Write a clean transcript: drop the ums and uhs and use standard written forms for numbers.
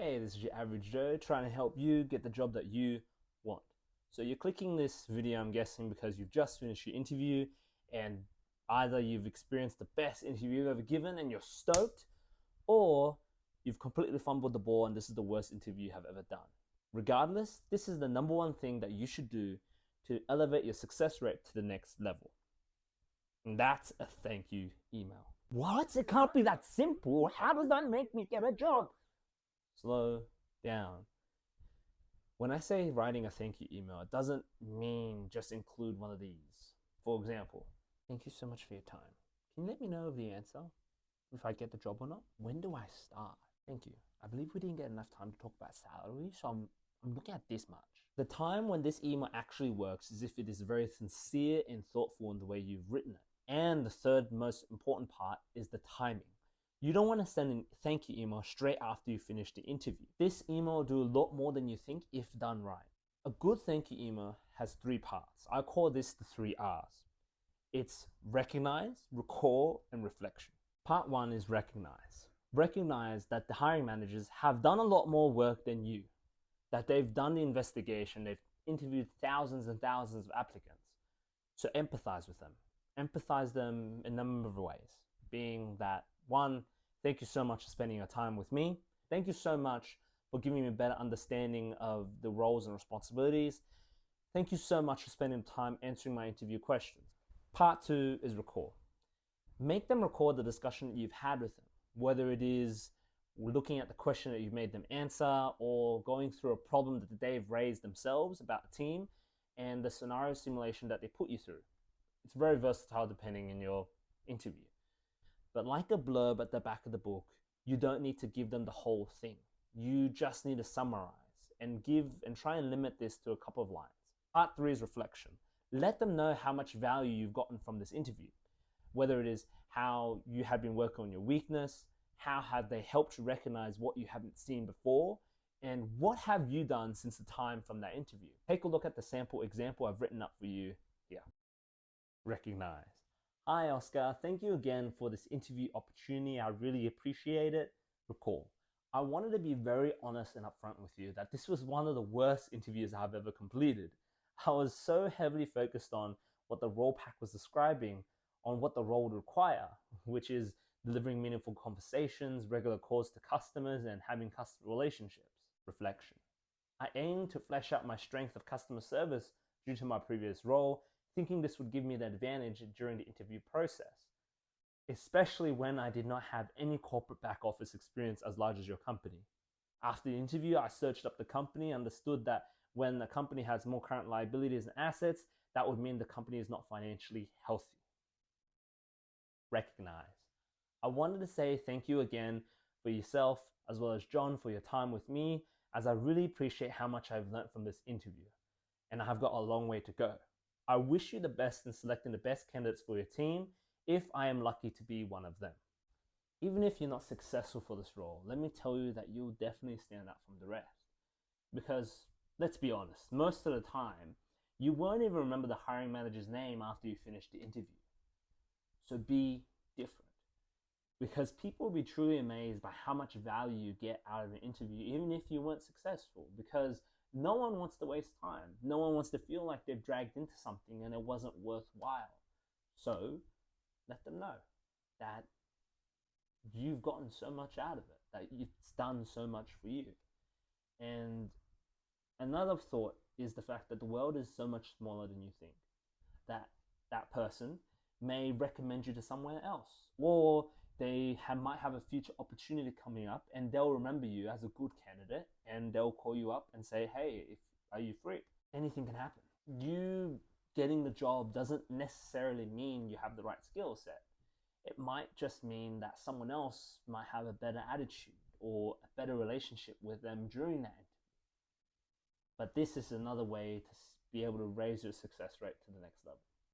Hey, this is your average Joe trying to help you get the job that you want. So you're clicking this video, I'm guessing, because you've just finished your interview and either you've experienced the best interview you've ever given and you're stoked, or you've completely fumbled the ball and this is the worst interview you have ever done. Regardless, this is the number one thing that you should do to elevate your success rate to the next level. And that's a thank you email. What? It can't be that simple. How does that make me get a job? Slow down. When I say writing a thank you email, it doesn't mean just include one of these. For example, thank you so much for your time. Can you let me know the answer? If I get the job or not? When do I start? Thank you. I believe we didn't get enough time to talk about salary, so I'm looking at this much. The time when this email actually works is if it is very sincere and thoughtful in the way you've written it. And the third most important part is the timing. You don't want to send a thank you email straight after you finish the interview. This email will do a lot more than you think if done right. A good thank you email has 3 parts. I call this the 3 R's. It's recognize, recall, and reflection. Part 1 is recognize. Recognize that the hiring managers have done a lot more work than you, that they've done the investigation, they've interviewed thousands and thousands of applicants. So empathize with them. Empathize them in a number of ways, being that 1, thank you so much for spending your time with me. Thank you so much for giving me a better understanding of the roles and responsibilities. Thank you so much for spending time answering my interview questions. Part 2 is recall. Make them record the discussion that you've had with them, whether it is looking at the question that you've made them answer or going through a problem that they've raised themselves about the team and the scenario simulation that they put you through. It's very versatile depending on your interview. But like a blurb at the back of the book, you don't need to give them the whole thing. You just need to summarize and try and limit this to a couple of lines. Part 3 is reflection. Let them know how much value you've gotten from this interview. Whether it is how you have been working on your weakness, how have they helped you recognize what you haven't seen before, and what have you done since the time from that interview. Take a look at the sample example I've written up for you here. Recognize. Hi Oscar, thank you again for this interview opportunity. I really appreciate it. Recall. I wanted to be very honest and upfront with you that this was one of the worst interviews I've ever completed. I was so heavily focused on what the role pack was describing, on what the role would require, which is delivering meaningful conversations, regular calls to customers, and having customer relationships. Reflection. I aim to flesh out my strength of customer service due to my previous role, thinking this would give me the advantage during the interview process, especially when I did not have any corporate back office experience as large as your company. After the interview, I searched up the company, understood that when the company has more current liabilities and assets, that would mean the company is not financially healthy. Recognize. I wanted to say thank you again for yourself as well as John for your time with me, as I really appreciate how much I've learned from this interview, and I have got a long way to go. I wish you the best in selecting the best candidates for your team if I am lucky to be one of them. Even if you're not successful for this role, let me tell you that you'll definitely stand out from the rest. Because, let's be honest, most of the time, you won't even remember the hiring manager's name after you finish the interview. So be different. Because people will be truly amazed by how much value you get out of an interview, even if you weren't successful. Because no one wants to waste time. No one wants to feel like they've dragged into something and it wasn't worthwhile. So let them know that you've gotten so much out of it, that it's done so much for you. And another thought is the fact that the world is so much smaller than you think. That person may recommend you to someone else, or they might have a future opportunity coming up and they'll remember you as a good candidate and they'll call you up and say, hey, are you free? Anything can happen. You getting the job doesn't necessarily mean you have the right skill set. It might just mean that someone else might have a better attitude or a better relationship with them during that interview. But this is another way to be able to raise your success rate to the next level.